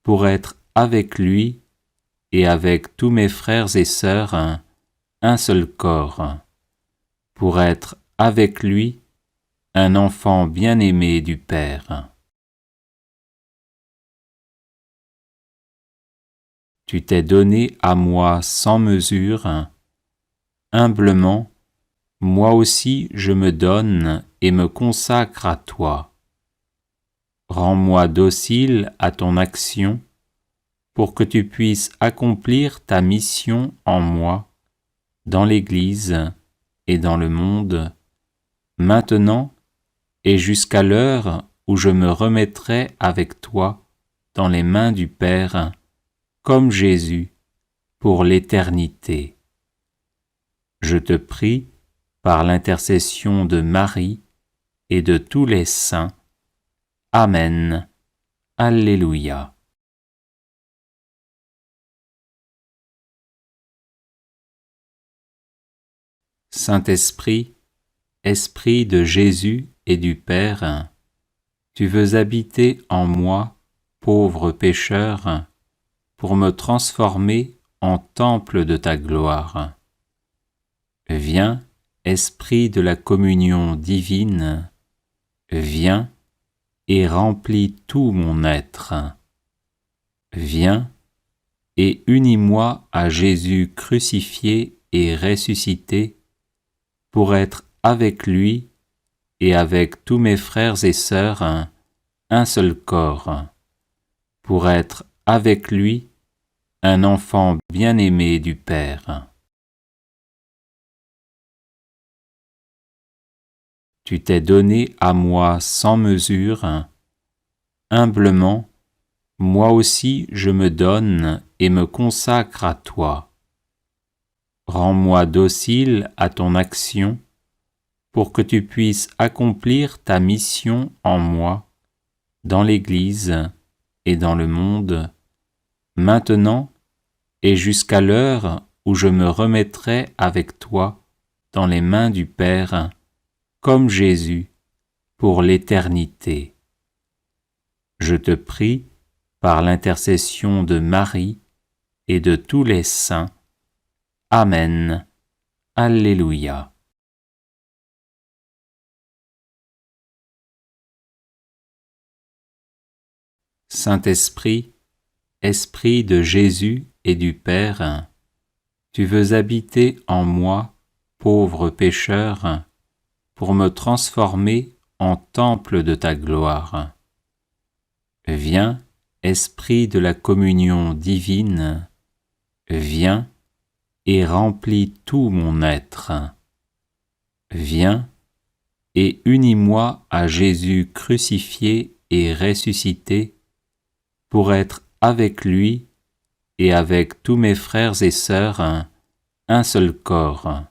pour être avec lui et avec tous mes frères et sœurs un seul corps, pour être avec lui un enfant bien-aimé du Père. Tu t'es donné à moi sans mesure, humblement, moi aussi je me donne et me consacre à toi. Rends-moi docile à ton action, pour que tu puisses accomplir ta mission en moi, dans l'Église et dans le monde, maintenant et jusqu'à l'heure où je me remettrai avec toi dans les mains du Père, comme Jésus, pour l'éternité. Je te prie, par l'intercession de Marie et de tous les saints. Amen. Alléluia. Saint-Esprit, Esprit de Jésus et du Père, tu veux habiter en moi, pauvre pécheur, pour me transformer en temple de ta gloire. Viens, Esprit de la communion divine, viens et remplis tout mon être. Viens et unis-moi à Jésus crucifié et ressuscité, pour être avec lui et avec tous mes frères et sœurs un seul corps, pour être avec lui un enfant bien-aimé du Père. Tu t'es donné à moi sans mesure, humblement, moi aussi je me donne et me consacre à toi. Rends-moi docile à ton action, pour que tu puisses accomplir ta mission en moi, dans l'Église et dans le monde, maintenant et jusqu'à l'heure où je me remettrai avec toi dans les mains du Père, comme Jésus, pour l'éternité. Je te prie, par l'intercession de Marie et de tous les saints. Amen. Alléluia. Saint-Esprit, Esprit de Jésus et du Père, tu veux habiter en moi, pauvre pécheur, pour me transformer en temple de ta gloire. Viens, Esprit de la communion divine, viens et remplis tout mon être. Viens et unis-moi à Jésus crucifié et ressuscité, pour être avec lui et avec tous mes frères et sœurs un seul corps,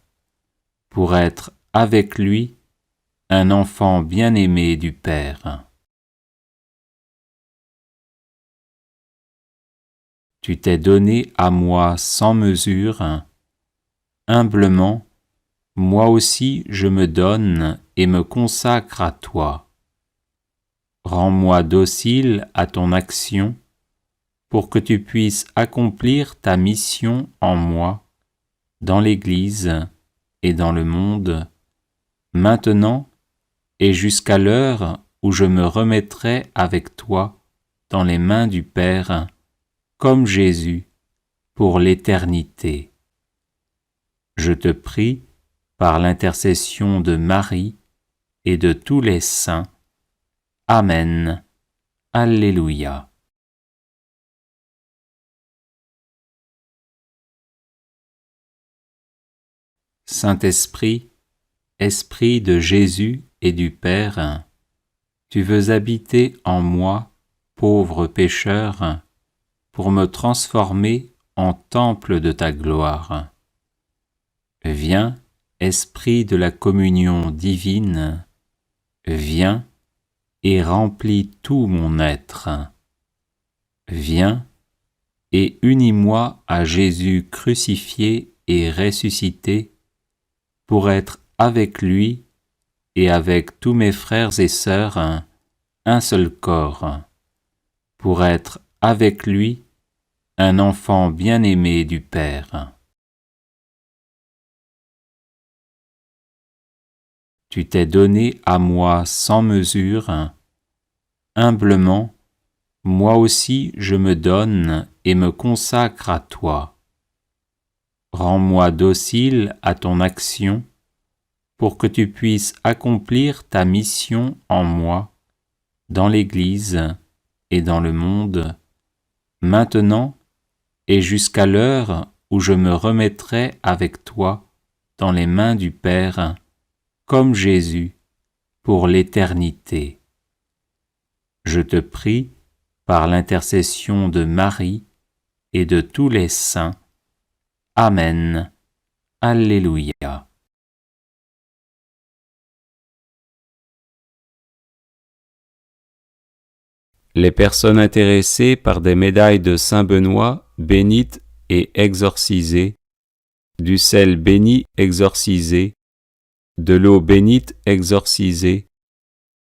pour être avec lui un enfant bien-aimé du Père. Tu t'es donné à moi sans mesure, humblement, moi aussi je me donne et me consacre à toi. Rends-moi docile à ton action, pour que tu puisses accomplir ta mission en moi, dans l'Église et dans le monde, maintenant et jusqu'à l'heure où je me remettrai avec toi dans les mains du Père, comme Jésus, pour l'éternité. Je te prie, par l'intercession de Marie et de tous les saints. Amen. Alléluia. Saint-Esprit, Esprit de Jésus et du Père, tu veux habiter en moi, pauvre pécheur, pour me transformer en temple de ta gloire. Viens, Esprit de la communion divine, viens et remplis tout mon être. Viens et unis-moi à Jésus crucifié et ressuscité, pour être avec lui et avec tous mes frères et sœurs un seul corps, pour être avec lui un enfant bien-aimé du Père. Tu t'es donné à moi sans mesure, humblement, moi aussi je me donne et me consacre à toi. Rends-moi docile à ton action, pour que tu puisses accomplir ta mission en moi, dans l'Église et dans le monde, maintenant et jusqu'à l'heure où je me remettrai avec toi dans les mains du Père, comme Jésus, pour l'éternité. Je te prie, par l'intercession de Marie et de tous les saints. Amen. Alléluia. Les personnes intéressées par des médailles de Saint Benoît bénites et exorcisées, du sel béni exorcisé, de l'eau bénite exorcisée,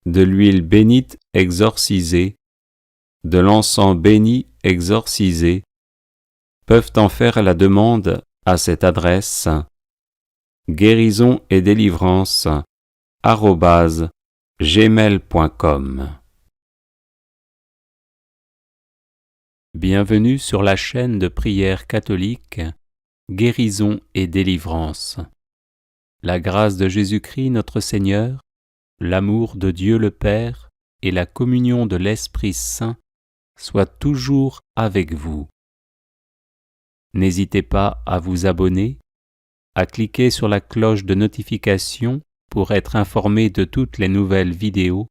de l'huile bénite exorcisée, de l'encens béni exorcisé peuvent en faire la demande à cette adresse guérisonetdélivrance@gmail.com. Bienvenue sur la chaîne de prière catholique Guérison et délivrance. La grâce de Jésus-Christ notre Seigneur, l'amour de Dieu le Père et la communion de l'Esprit Saint soient toujours avec vous. N'hésitez pas à vous abonner, à cliquer sur la cloche de notification pour être informé de toutes les nouvelles vidéos,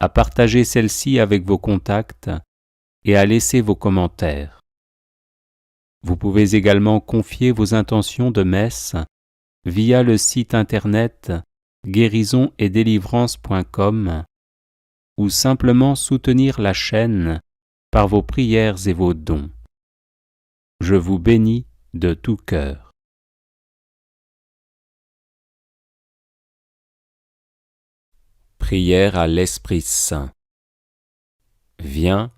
à partager celle-ci avec vos contacts et à laisser vos commentaires. Vous pouvez également confier vos intentions de messe via le site internet guérisonetdélivrance.com ou simplement soutenir la chaîne par vos prières et vos dons. Je vous bénis de tout cœur. Prière à l'Esprit Saint. Viens,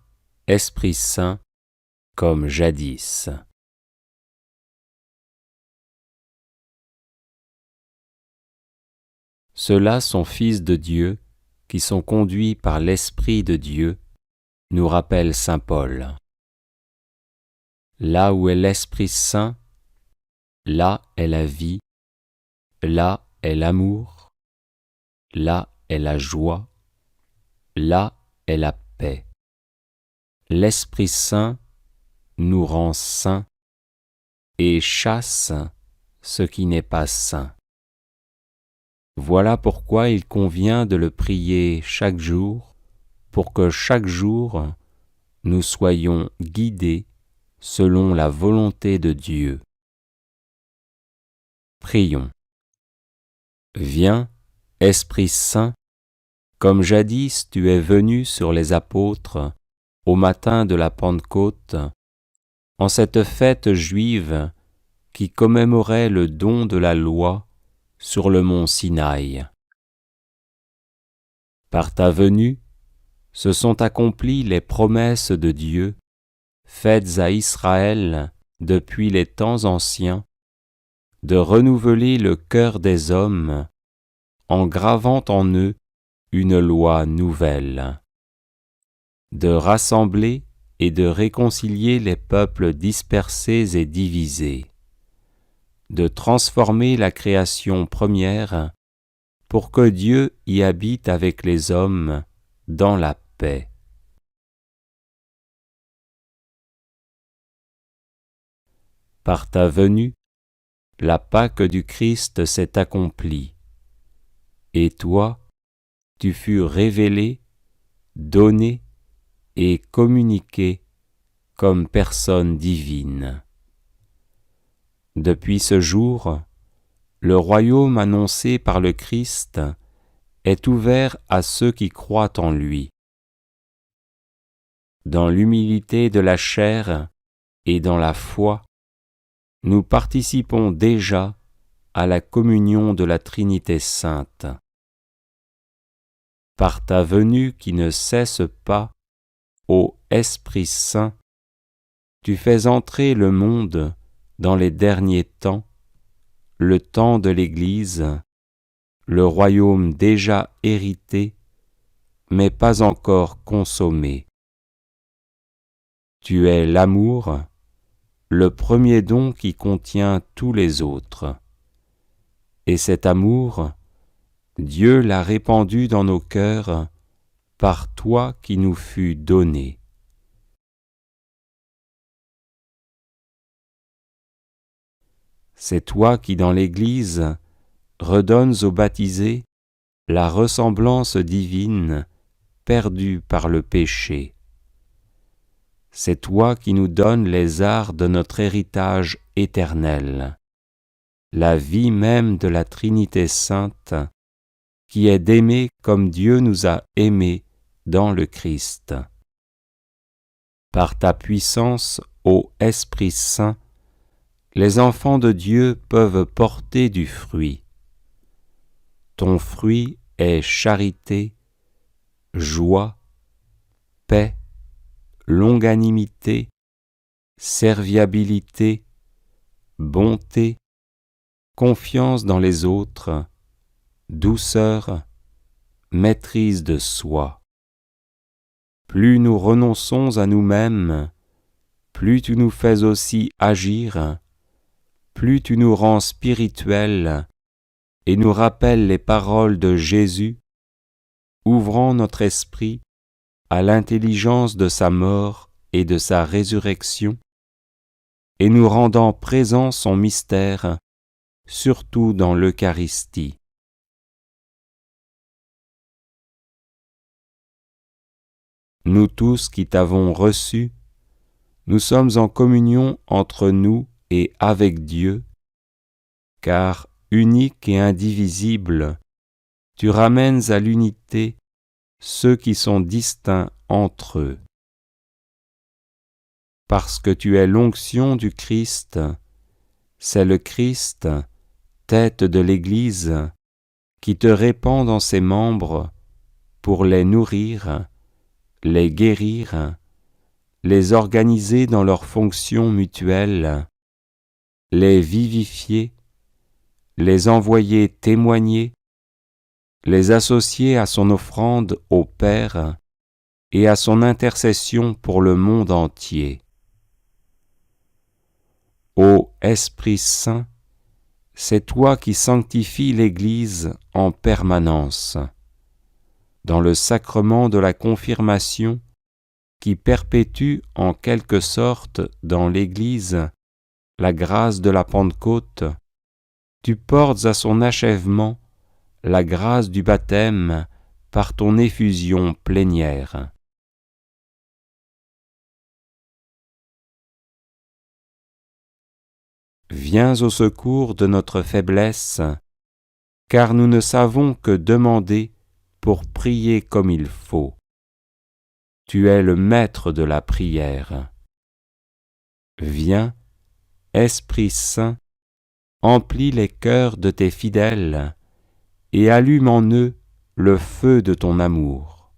Esprit Saint, comme jadis. Ceux-là sont fils de Dieu, qui sont conduits par l'Esprit de Dieu, nous rappelle saint Paul. Là où est l'Esprit Saint, là est la vie, là est l'amour, là est la joie, là est la paix. L'Esprit Saint nous rend saints et chasse ce qui n'est pas saint. Voilà pourquoi il convient de le prier chaque jour, pour que chaque jour nous soyons guidés selon la volonté de Dieu. Prions. Viens, Esprit Saint, comme jadis tu es venu sur les apôtres au matin de la Pentecôte, en cette fête juive qui commémorait le don de la loi sur le mont Sinaï. Par ta venue, se sont accomplies les promesses de Dieu faites à Israël depuis les temps anciens, de renouveler le cœur des hommes en gravant en eux une loi nouvelle, de rassembler et de réconcilier les peuples dispersés et divisés, de transformer la création première pour que Dieu y habite avec les hommes dans la paix. Par ta venue, la Pâque du Christ s'est accomplie, et toi, tu fus révélé, donné et communiqué comme personne divine. Depuis ce jour, le royaume annoncé par le Christ est ouvert à ceux qui croient en lui. Dans l'humilité de la chair et dans la foi, nous participons déjà à la communion de la Trinité sainte. Par ta venue qui ne cesse pas, ô Esprit Saint, tu fais entrer le monde dans les derniers temps, le temps de l'Église, le royaume déjà hérité, mais pas encore consommé. Tu es l'amour, le premier don qui contient tous les autres. Et cet amour, Dieu l'a répandu dans nos cœurs par toi qui nous fus donné. C'est toi qui dans l'Église redonnes aux baptisés la ressemblance divine perdue par le péché. C'est toi qui nous donnes les arts de notre héritage éternel, la vie même de la Trinité sainte, qui est d'aimer comme Dieu nous a aimés dans le Christ. Par ta puissance, ô Esprit Saint, les enfants de Dieu peuvent porter du fruit. Ton fruit est charité, joie, paix longanimité, serviabilité, bonté, confiance dans les autres, douceur, maîtrise de soi. Plus nous renonçons à nous-mêmes, plus tu nous fais aussi agir, plus tu nous rends spirituels et nous rappelles les paroles de Jésus, ouvrant notre esprit à l'intelligence de sa mort et de sa résurrection, et nous rendant présent son mystère, surtout dans l'Eucharistie. Nous tous qui t'avons reçu, nous sommes en communion entre nous et avec Dieu, car unique et indivisible, tu ramènes à l'unité ceux qui sont distincts entre eux. Parce que tu es l'onction du Christ, c'est le Christ, tête de l'Église, qui te répand dans ses membres pour les nourrir, les guérir, les organiser dans leurs fonctions mutuelles, les vivifier, les envoyer témoigner, les associer à son offrande au Père et à son intercession pour le monde entier. Ô Esprit Saint, c'est toi qui sanctifies l'Église en permanence. Dans le sacrement de la confirmation, qui perpétue en quelque sorte dans l'Église la grâce de la Pentecôte, tu portes à son achèvement la grâce du baptême par ton effusion plénière. Viens au secours de notre faiblesse, car nous ne savons que demander pour prier comme il faut. Tu es le maître de la prière. Viens, Esprit Saint, emplis les cœurs de tes fidèles et allume en eux le feu de ton amour.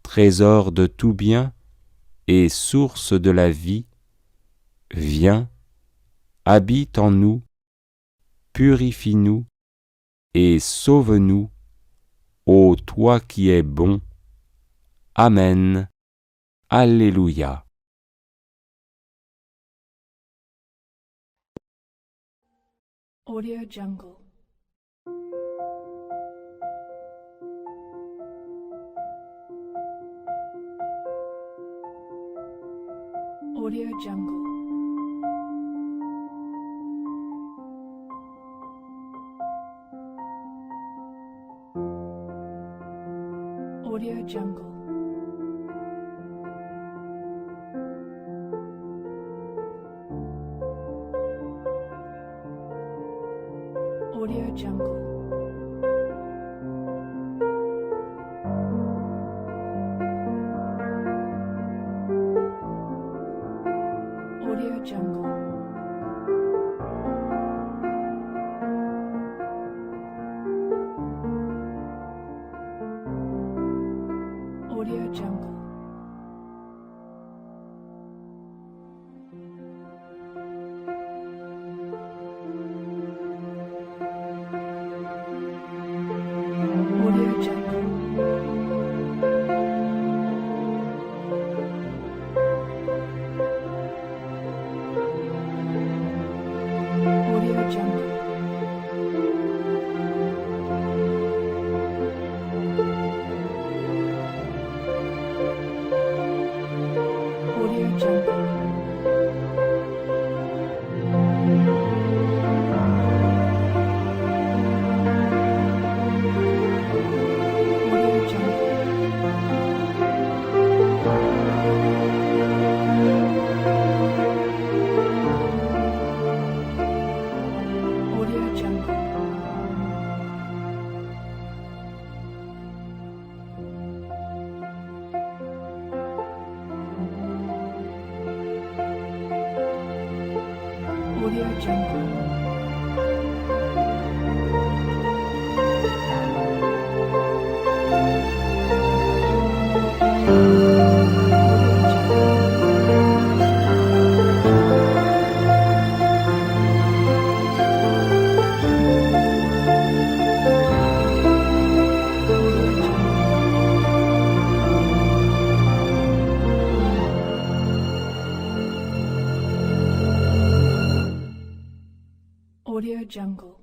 Trésor de tout bien et source de la vie, viens, habite en nous, purifie-nous et sauve-nous, ô toi qui es bon. Amen. Alléluia. Audio Jungle. Audio Jungle. Audio Jungle. Audio Jungle. Audio Jungle. Audio Jungle. Audio Jungle. Audio Jungle. Audio Jungle. Audio Jungle. Audio Jungle. Audio Jungle. Audio Audio Jungle.